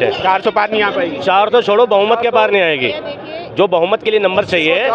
400 पार नहीं आ पाएगी। 400 छोड़ो, बहुमत के पार नहीं आएगी। जो बहुमत के लिए नंबर चाहिए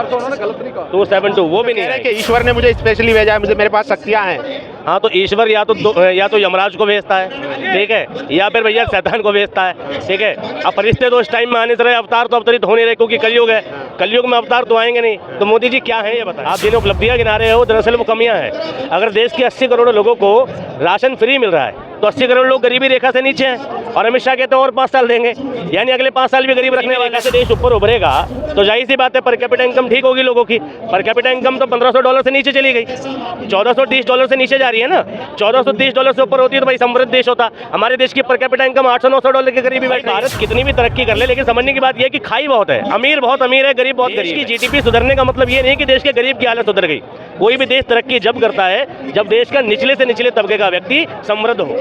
272 वो भी नहीं कह रहे आएगी। कि ईश्वर ने मुझे स्पेशली भेजा है, मुझे मेरे पास शक्तियाँ हैं। हाँ तो ईश्वर या तो यमराज को भेजता है, ठीक है, या फिर भैया शैतान को भेजता है, ठीक है। अब फरिश्ते तो इस टाइम में आने से रहे, अवतार तो अवतरित हो नहीं रहे क्योंकि कलयुग है। कलयुग में अवतार तो आएंगे नहीं। तो मोदी जी क्या है ये बताएं। आप जिन उपलब्धियां गिना रहे हो दरअसल वो कमियां हैं। अगर देश के 80 करोड़ लोगों को राशन फ्री मिल रहा है तो 80 करोड़ लोग गरीबी रेखा से नीचे हैं। और अमित शाह कहते हैं और 5 साल देंगे, यानी अगले 5 साल भी गरीब रखने वाले। से देश ऊपर उभरेगा तो जाहिर सी बात है पर कैपिटा इनकम ठीक होगी लोगों की। पर कैपिटा इनकम तो $1500 से नीचे चली गई, $1430 से नीचे जा रही है ना। $1430 से ऊपर होती है तो भाई समृद्ध देश होता। हमारे देश की पर कैपिटा इनकम $800-900 के करीब। भारत कितनी भी तरक्की कर ले, लेकिन समझने की बात यह है कि खाई बहुत है, अमीर बहुत अमीर है, गरीब बहुत गरीब है। जीडीपी सुधरने का मतलब ये नहीं कि देश के गरीब की हालत सुधर गई। कोई भी देश तरक्की जब करता है जब देश का निचले से निचले तबके का व्यक्ति समृद्ध हो।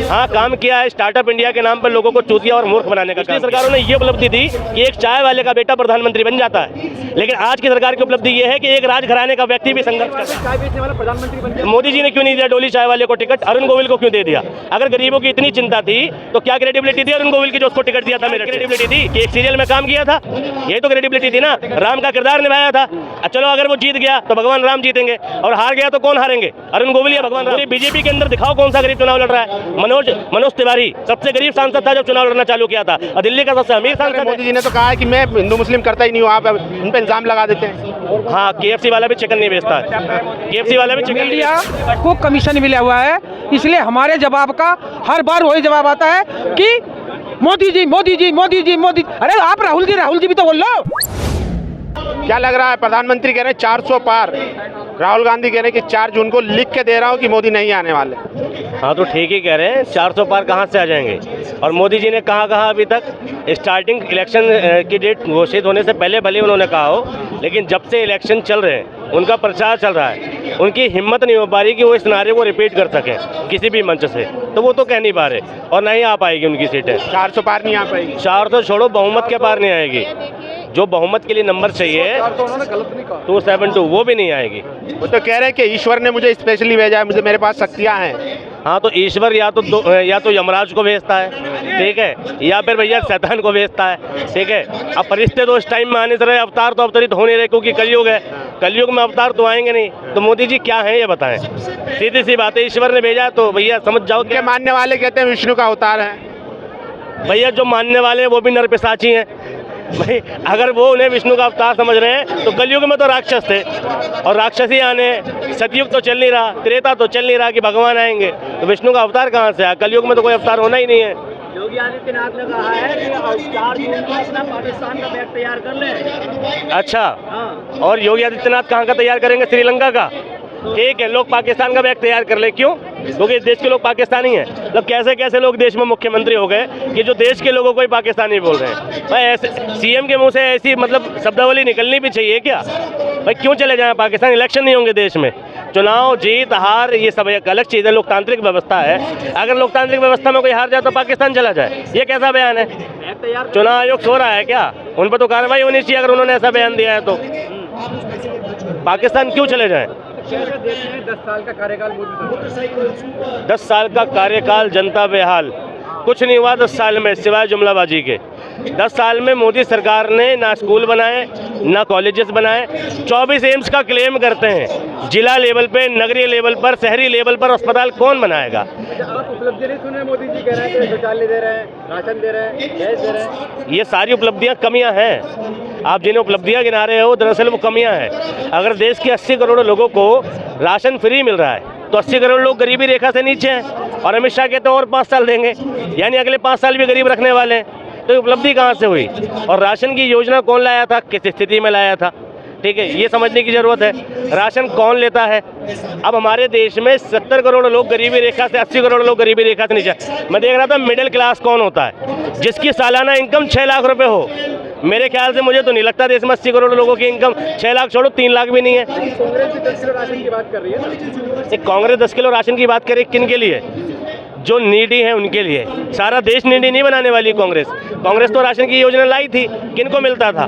हाँ काम किया है, स्टार्टअप इंडिया के नाम पर लोगों को चूतिया और मूर्ख बनाने का। पिछली सरकारों ने ये उपलब्धि दी कि एक चाय वाले का बेटा प्रधानमंत्री बन जाता है, लेकिन आज की सरकार की उपलब्धि ये है कि एक राजघराने का व्यक्ति भी संघर्ष करता है। चाय बेचने वाला प्रधानमंत्री बन गया। मोदी जी ने क्यों नहीं दिया डोली चाय वाले को टिकट, अरुण गोविल को क्यों दे दिया? अगर गरीबों की इतनी चिंता थी तो क्या क्रेडिबिलिटी थी अरुण गोविल की जो उसको टिकट दिया था? मेरी क्रेडिबिलिटी थी कि एक सीरियल में काम किया था, यही तो क्रेडिबिलिटी थी ना। राम का किरदार निभाया था। चलो अगर वो जीत गया तो भगवान राम जीतेंगे, और हार गया तो कौन हारेंगे, अरुण गोविल या भगवान राम? बीजेपी के अंदर दिखाओ कौन सा गरीब चुनाव लड़ रहा है। मनोज तिवारी सबसे गरीब सांसद था जब चुनाव लड़ना चालू किया था, और दिल्ली का सबसे अमीर सांसद। मोदी जी ने तो कहा है कि मैं हिंदू मुस्लिम करता ही नहीं हूँ, आप उन पे इल्जाम लगा देते हैं। हाँ KFC वाला भी चिकन नहीं बेचता है, KFC वाला भी चिकन मीडिया को कमीशन मिला हुआ है, इसलिए हमारे जवाब का हर बार वही जवाब आता है कि मोदी जी मोदी जी मोदी जी मोदी। अरे आप राहुल जी भी तो बोल लो। क्या लग रहा है? प्रधानमंत्री कह रहे हैं 400 पार, राहुल गांधी कह रहे हैं कि 4 जून को लिख के दे रहा हूँ कि मोदी नहीं आने वाले। हाँ तो ठीक ही कह रहे हैं, 400 पार कहाँ से आ जाएंगे? और मोदी जी ने कहा अभी तक स्टार्टिंग इलेक्शन की डेट घोषित होने से पहले भले उन्होंने कहा हो, लेकिन जब से इलेक्शन चल रहे हैं उनका प्रचार चल रहा है, उनकी हिम्मत नहीं हो पा रही कि वो इस नारे को रिपीट कर सकें किसी भी मंच से, तो वो तो कह नहीं पा रहे और नहीं आ पाएगी उनकी सीटें। 400 पार नहीं आ पाएगी। 400 छोड़ो, बहुमत के पार नहीं आएगी। जो बहुमत के लिए नंबर चाहिए 272 वो भी नहीं आएगी। वो तो कह रहे हैं कि ईश्वर ने मुझे स्पेशली भेजा है, मुझे मेरे पास शक्तियाँ हैं। हाँ तो ईश्वर या तो यमराज को भेजता है, ठीक है, या फिर भैया शैतान को भेजता है, ठीक है। अब फरिश्ते तो इस टाइम में आने से रहे, अवतार तो अवतरित हो नहीं रहे क्योंकि कलयुग है। कलयुग में अवतार तो आएंगे नहीं। तो मोदी जी क्या है ये बताएं। सीधी सी बात है, ईश्वर ने भेजा तो भैया समझ जाओ। के मानने वाले कहते हैं विष्णु का अवतार है। भैया जो मानने वाले हैं वो भी नरपिशाची हैं भाई। अगर वो उन्हें विष्णु का अवतार समझ रहे हैं तो कलयुग में तो राक्षस थे, और राक्षसी आने, सतयुग तो चल नहीं रहा, त्रेता तो चल नहीं रहा कि भगवान आएंगे, तो विष्णु का अवतार कहाँ से आया? कलयुग में तो कोई अवतार होना ही नहीं है। योगी आदित्यनाथ ने कहा है कि 4 जून को अपना पाकिस्तान का बैग तैयार कर ले। अच्छा, हाँ। और योगी आदित्यनाथ कहाँ का तैयार करेंगे? श्रीलंका का। ठीक है, लोग पाकिस्तान का बैग तैयार कर ले, क्यों? क्योंकि इस देश के लोग पाकिस्तानी हैं। मतलब कैसे कैसे लोग देश में मुख्यमंत्री हो गए कि जो देश के लोगों को ही पाकिस्तानी बोल रहे हैं। भाई ऐसे सीएम के मुंह से ऐसी मतलब शब्दावली निकलनी भी चाहिए क्या? भाई क्यों चले जाएं पाकिस्तान? इलेक्शन नहीं होंगे देश में, चुनाव जीत हार ये सब एक अलग चीज़ है, लोकतांत्रिक व्यवस्था है। अगर लोकतांत्रिक व्यवस्था में कोई हार जाए तो पाकिस्तान चला जाए, ये कैसा बयान है? चुनाव आयोग सो रहा है क्या? उन पर तो कार्रवाई होनी चाहिए अगर उन्होंने ऐसा बयान दिया है तो। पाकिस्तान क्यों चले जाएं? 10 साल का कार्यकाल 10 साल का कार्यकाल जनता बेहाल, कुछ नहीं हुआ 10 साल में सिवाय जुमलाबाजी के। 10 साल में मोदी सरकार ने ना स्कूल बनाए ना कॉलेजेस बनाए। 24 एम्स का क्लेम करते हैं, जिला लेवल पे, नगरीय लेवल पर, शहरी लेवल पर अस्पताल कौन बनाएगा? आप उपलब्धि नहीं सुने? मोदी जी कह रहे हैं कि शौचालय दे रहे हैं, राशन दे रहे हैं, गैस दे रहे हैं। ये सारी उपलब्धियां कमियां हैं। आप जिन्हें उपलब्धियां गिना रहे हो दरअसल वो कमियां हैं। अगर देश के 80 करोड़ लोगों को राशन फ्री मिल रहा है तो 80 करोड़ लोग गरीबी रेखा से नीचे हैं, और अमित शाह कहते हैं और 5 साल देंगे, यानी अगले 5 साल भी गरीब रखने वाले हैं। तो उपलब्धि कहाँ से हुई? और राशन की योजना कौन लाया था, किस स्थिति में लाया था? ठीक है, ये समझने की ज़रूरत है। राशन कौन लेता है? अब हमारे देश में 70 करोड़ लोग गरीबी रेखा से, 80 करोड़ लोग गरीबी रेखा से नीचे। मैं देख रहा था मिडिल क्लास कौन होता है, जिसकी सालाना इनकम 6 लाख रुपए हो। मेरे ख्याल से मुझे तो नहीं लगता देश में 80 करोड़ लोगों की इनकम 6 लाख छोड़ो 3 लाख भी नहीं है। कांग्रेस भी 10 किलो राशन की बात कर रही है ना। कांग्रेस 10 किलो राशन की बात करे, किन के लिए? जो नीडी है उनके लिए। सारा देश नीडी नहीं बनाने वाली कांग्रेस। कांग्रेस तो राशन की योजना लाई थी, किनको मिलता था?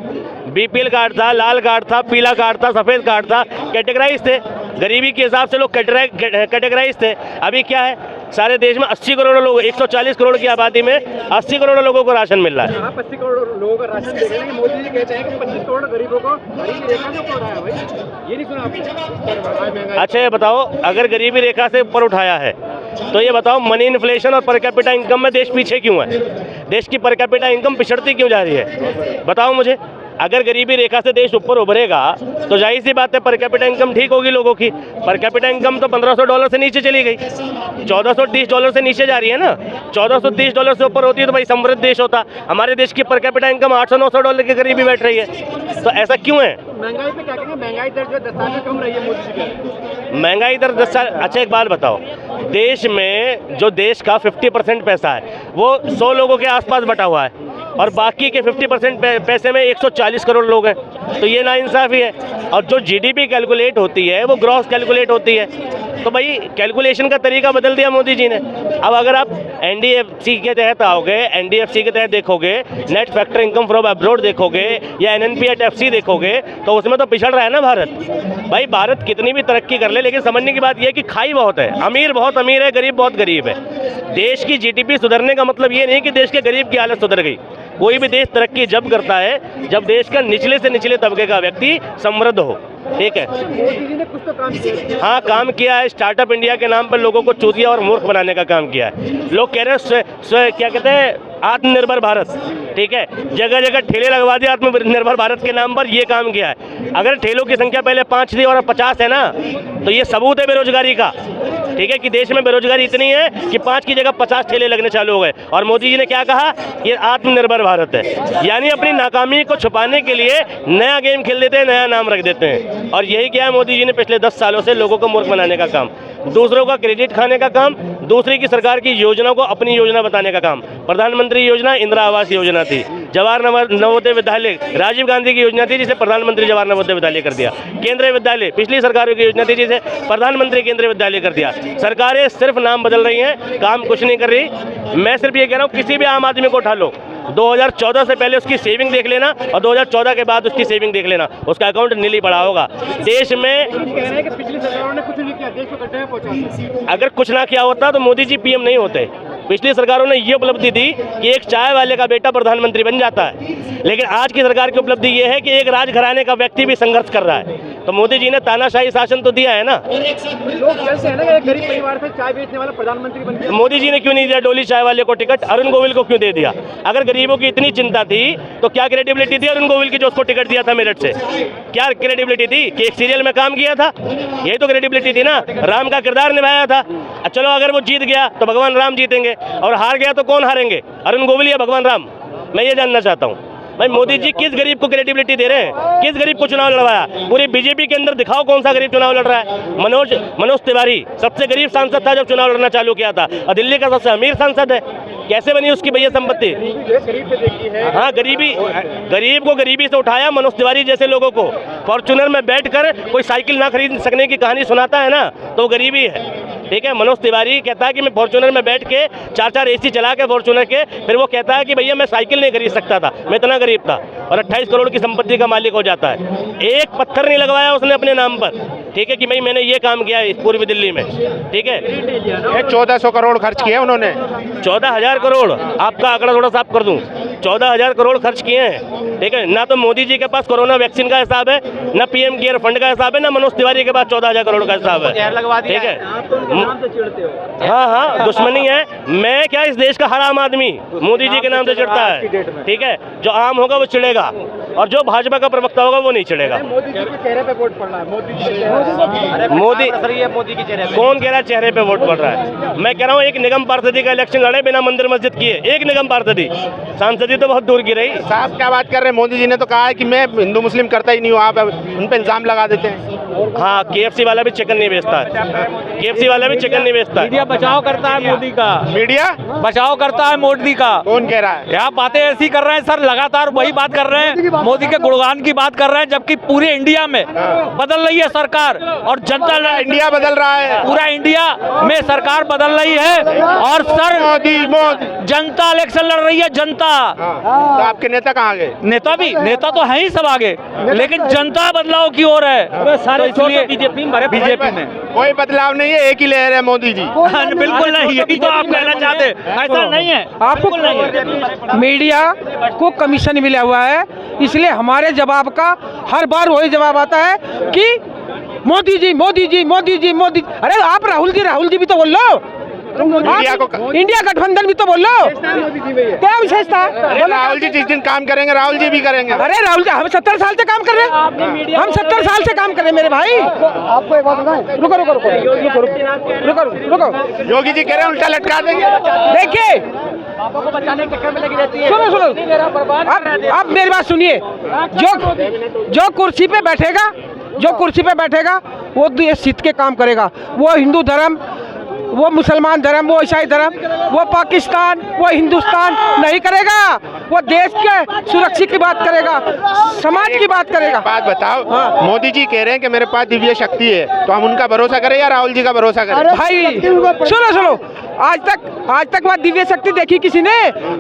बीपीएल कार्ड था, लाल कार्ड था, पीला कार्ड था, सफ़ेद कार्ड था, कैटेगराइज थे। गरीबी के हिसाब से लोग कैटेगराइज थे। अभी क्या है? सारे देश में 80 करोड़ लोग, 140 करोड़ की आबादी में 80 करोड़ लोगों को राशन मिल रहा है। आप 80 करोड़ लोगों का राशन दे रहे हैं, मोदी जी कहते हैं कि 25 करोड़ गरीबों को गरीबी रेखा से ऊपर उठाया। भाई ये नहीं सुना आपने? अच्छा ये बताओ, अगर गरीबी रेखा से ऊपर उठाया है तो ये बताओ मनी इन्फ्लेशन और पर कैपिटा इनकम में देश पीछे क्यों है? देश की पर कैपिटा इनकम पिछड़ती क्यों जा रही है? बताओ मुझे। अगर गरीबी रेखा से देश ऊपर उभरेगा तो जाहिर सी बात है पर कैपिटा इनकम ठीक होगी लोगों की। पर कैपिटा इनकम तो $1500 से नीचे चली गई, $1430 से नीचे जा रही है ना। $1430 से ऊपर होती है तो भाई समृद्ध देश होता। हमारे देश की पर कैपिटा इनकम $800-900 के करीब ही बैठ रही है, तो ऐसा क्यों है? महंगाई पे क्या कहेंगे? महंगाई दर जो 10 साल में कम रही है मोदी जी की। महंगाई दर 10 साल। अच्छा एक बात बताओ, देश में जो देश का 50% पैसा है वो 100 लोगों के आसपास बटा हुआ है और बाकी के 50% पैसे में 140 करोड़ लोग हैं, तो ये नाइंसाफ़ी है। और जो जीडीपी कैलकुलेट होती है वो ग्रॉस कैलकुलेट होती है, तो भाई कैलकुलेशन का तरीका बदल दिया मोदी जी ने। अब अगर आप एनडीएफसी के तहत आओगे, एनडीएफसी के तहत देखोगे, net factor income from abroad देखोगे या एनएनपीएफ देखोगे तो उसमें तो पिछड़ रहा है ना भारत। भाई भारत कितनी भी तरक्की कर ले, लेकिन समझने की बात यह है कि खाई बहुत है, अमीर बहुत अमीर है, गरीब बहुत गरीब है। देश की जीडीपी सुधरने का मतलब ये नहीं कि देश के गरीब की हालत सुधर गई। कोई भी देश तरक्की जब करता है जब देश का निचले से निचले तबके का व्यक्ति समृद्ध हो, ठीक है। मोदी जी ने कुछ तो काम किया। हाँ काम किया है, स्टार्टअप इंडिया के नाम पर लोगों को चूतिया और मूर्ख बनाने का काम किया है। लोग कह रहे हैं क्या कहते हैं, आत्मनिर्भर भारत, ठीक है। जगह जगह ठेले लगवा दिए आत्मनिर्भर भारत के नाम पर, ये काम किया है। अगर ठेलों की संख्या पहले 5 थी और अब 50 है ना, तो ये सबूत है बेरोजगारी का, ठीक है, कि देश में बेरोजगारी इतनी है कि 5 की जगह 50 ठेले लगने चालू हो गए। और मोदी जी ने क्या कहा, ये आत्मनिर्भर भारत है, यानी अपनी नाकामी को छुपाने के लिए नया गेम खेल देते हैं, नया नाम रख देते हैं। और यही किया है मोदी जी ने पिछले 10 सालों से, लोगों को मूर्ख बनाने का काम, दूसरों का क्रेडिट खाने का काम, दूसरी की सरकार की योजना को अपनी योजना बताने का काम। प्रधानमंत्री योजना इंदिरा आवास योजना थी, जवाहर नवोदय विद्यालय राजीव गांधी की योजना थी जिसे प्रधानमंत्री जवाहर नवोदय विद्यालय कर दिया। केंद्रीय विद्यालय पिछली सरकारों की योजना थी जिसे प्रधानमंत्री केंद्रीय विद्यालय कर दिया। सरकारें सिर्फ नाम बदल रही हैं, काम कुछ नहीं कर रही। मैं सिर्फ ये कह रहा हूँ, किसी भी आम आदमी को उठा लो, 2014 से पहले उसकी सेविंग देख लेना और 2014 के बाद उसकी सेविंग देख लेना, उसका अकाउंट नीली पड़ा होगा। देश में कह रहे हैं कि पिछली सरकारों ने कुछ नहीं किया, देश को गड्ढे में पहुंचा। अगर कुछ ना किया होता तो मोदी जी पीएम नहीं होते। पिछली सरकारों ने ये उपलब्धि दी कि एक चाय वाले का बेटा प्रधानमंत्री बन जाता है, लेकिन आज की सरकार की उपलब्धि ये है कि एक राजघराने का व्यक्ति भी संघर्ष कर रहा है। तो मोदी जी ने तानाशाही शासन तो दिया है ना। लोग कहते हैं ना कि एक गरीब परिवार से चाय बेचने वाला प्रधानमंत्री बन गया। मोदी जी ने क्यों नहीं दिया डोली चाय वाले को टिकट, अरुण गोविल को क्यों दे दिया? अगर गरीबों की इतनी चिंता थी तो क्या क्रेडिबिलिटी थी अरुण गोविल की जो उसको टिकट दिया था मेरठ से? क्या क्रेडिबिलिटी थी कि एक सीरियल में काम किया था? यही तो क्रेडिबिलिटी थी ना, राम का किरदार निभाया था। चलो अगर वो जीत गया तो भगवान राम जीतेंगे, और हार गया तो कौन हारेंगे, अरुण गोविल या भगवान राम? मैं ये जानना चाहता हूँ। भाई मोदी जी किस गरीब को क्रेडिबिलिटी दे रहे हैं? किस गरीब को चुनाव लड़वाया? पूरी बीजेपी के अंदर दिखाओ कौन सा गरीब चुनाव लड़ रहा है। मनोज तिवारी सबसे गरीब सांसद था जब चुनाव लड़ना चालू किया था, और दिल्ली का सबसे अमीर सांसद है। कैसे बनी उसकी भैया संपत्ति? गरीब से देखी है। हाँ, गरीब को गरीबी से उठाया। मनोज तिवारी जैसे लोगों को फॉर्चूनर में बैठकर कोई साइकिल ना खरीद सकने की कहानी सुनाता है ना, तो वो गरीबी है, ठीक है। मनोज तिवारी कहता है कि मैं फॉर्चूनर में बैठ के 4-4 एसी चला के फॉर्चूनर के, फिर वो कहता है कि भैया मैं साइकिल नहीं खरीद सकता था, मैं इतना गरीब था, और 28 करोड़ की संपत्ति का मालिक हो जाता है। एक पत्थर नहीं लगवाया उसने अपने नाम पर, ठीक है, कि भाई मैंने ये काम किया है पूर्वी दिल्ली में, ठीक है। 1400 करोड़ खर्च किए उन्होंने। 14,000 करोड़, आपका आंकड़ा थोड़ा साफ कर दूं, 14,000 करोड़ खर्च किए हैं, ठीक है। ना तो मोदी जी के पास कोरोना वैक्सीन का हिसाब है, ना पीएम केयर फंड का हिसाब है, ना मनोज तिवारी के पास 14,000 करोड़ का हिसाब है, ठीक है। हाँ, दुश्मनी है। मैं क्या, इस देश का हर आम आदमी मोदी जी के नाम से चिढ़ता है, ठीक है। जो आम होगा वो चिढ़ेगा, और जो भाजपा का प्रवक्ता होगा वो नहीं चिढ़ेगा। मोदी जी के चेहरे पे वोट पड़ रहा है। मोदी के चेहरे पे कौन कह रहा है चेहरे पे वोट पड़ रहा है? मैं कह रहा हूँ एक निगम पार्षदी का इलेक्शन लड़े बिना मंदिर मस्जिद किए, एक निगम पार्षदी, सांसदी तो बहुत दूर की रही। साहब क्या बात कर रहे हैं? मोदी जी ने तो कहा है कि मैं हिंदू मुस्लिम करता ही नहीं हूँ, आप उन पर इल्जाम लगा देते हैं। हाँ, KFC वाला भी चिकन नहीं बेचता है, KFC वाला भी चिकन नहीं बेचता है। मीडिया बचाव करता है मोदी का, मीडिया बचाव करता है मोदी का। कौन कह रहा है? यहाँ बातें ऐसी कर रहे हैं सर, लगातार वही बात कर रहे हैं। मोदी के गुणगान की बात कर रहे हैं, जबकि पूरे इंडिया में बदल रही है सरकार और जनता इंडिया बदल रहा है, पूरा इंडिया में सरकार बदल रही है और सर मोदी जनता इलेक्शन लड़ रही है, जनता। तो आपके नेता कहाँ गए? नेता तो है ही सब आगे, लेकिन जनता बदलाव की ओर है, तो इसलिए बीजेपी में कोई बदलाव नहीं है, एक ही लहर है मोदी जी। बिल्कुल नहीं, यही तो आप कहना चाहते, ऐसा नहीं है। आपको नहीं है। मीडिया को कमीशन मिला हुआ है, इसलिए हमारे जवाब का हर बार वही जवाब आता है कि मोदी जी मोदी जी मोदी जी मोदी। अरे आप राहुल जी भी तो बोल लो, इंडिया गठबंधन भी तो बोल लो, क्या विशेषता है? राहुल जी जिस दिन काम करेंगे राहुल जी भी करेंगे। अरे राहुल जी हम 70 साल से काम कर रहे हैं, हम 70 साल से काम कर रहे हैं मेरे भाई। आपको एक बात बताएं, रुको। योगी जी कह रहे हैं उल्टा लटका देंगे। देखिए सुनो आप मेरी बात सुनिए, जो कुर्सी पे बैठेगा वो देश हित के काम करेगा। वो हिंदू धर्म, वो मुसलमान धर्म, वो ईसाई धर्म, वो पाकिस्तान, वो हिंदुस्तान नहीं करेगा, वो देश के सुरक्षा की बात करेगा, समाज की बात करेगा। बात बताओ, मोदी जी कह रहे हैं कि मेरे पास दिव्य शक्ति है, तो हम उनका भरोसा करें या राहुल जी का भरोसा करें? भाई सुनो, आज तक वह दिव्य शक्ति देखी किसी ने?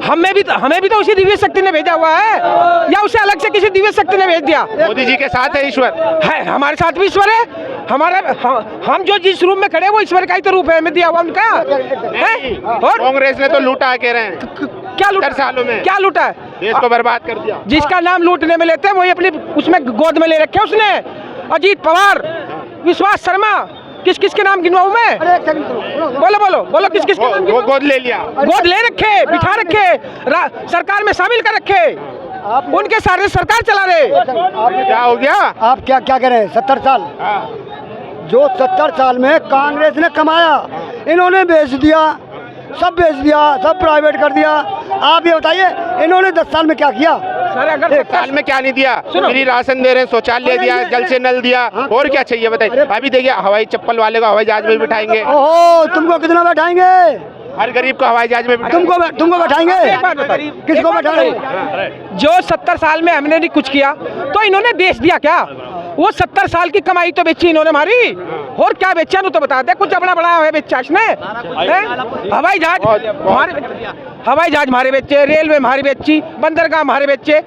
हमें भी तो उसी दिव्य शक्ति ने भेजा हुआ है, या उसे अलग से किसी दिव्य शक्ति ने भेज दिया? मोदी जी के साथ है ईश्वर, है हमारे साथ भी ईश्वर है। हम जो जिस रूम में खड़े वो ईश्वर का ही तो रूप है, हमें दिया हुआ उनका है। और कांग्रेस ने तो लूटा है, कह रहे हैं क्या लूटा? 70 सालों में क्या लूटा है? देश को बर्बाद कर दिया। जिसका नाम लूटने में लेते हैं वही अपनी उसमें गोद में ले रखे उसने। अजीत पवार, विश्वास शर्मा, किस के नाम गिनवाऊं मैं? बोलो किस के नाम? वो गोद ले लिया, गोद ले रखे, बिठा रखे, सरकार में शामिल कर रखे, उनके सारे सरकार चला रहे। क्या हो गया? आप क्या कह रहे हैं? 70 साल जो 70 साल में कांग्रेस ने कमाया, इन्होंने बेच दिया, सब प्राइवेट कर दिया। आप ये बताइए इन्होंने 10 साल में क्या किया? सर अगर 1 साल में क्या नहीं दिया? फ्री राशन दे रहे हैं, शौचालय दिया, जल से नल दिया, और क्या चाहिए बताइए? अभी देखिए हवाई चप्पल वाले को हवाई जहाज में बिठाएंगे। ओहो, तुमको कितना बैठाएंगे? हर गरीब को हवाई जहाज में तुमको बैठाएंगे? किसको बैठाएंगे? जो 70 साल में हमने नहीं कुछ किया तो इन्होंने देश दिया क्या? वो 70 साल की कमाई तो बेची इन्होंने हमारी, और क्या बेचा तो बता दे। कुछ अपना बड़ा है बेचा इसने? हवाई जहाज हमारे बेचे, रेलवे हमारी बेची, बंदरगाह हमारे बेचे।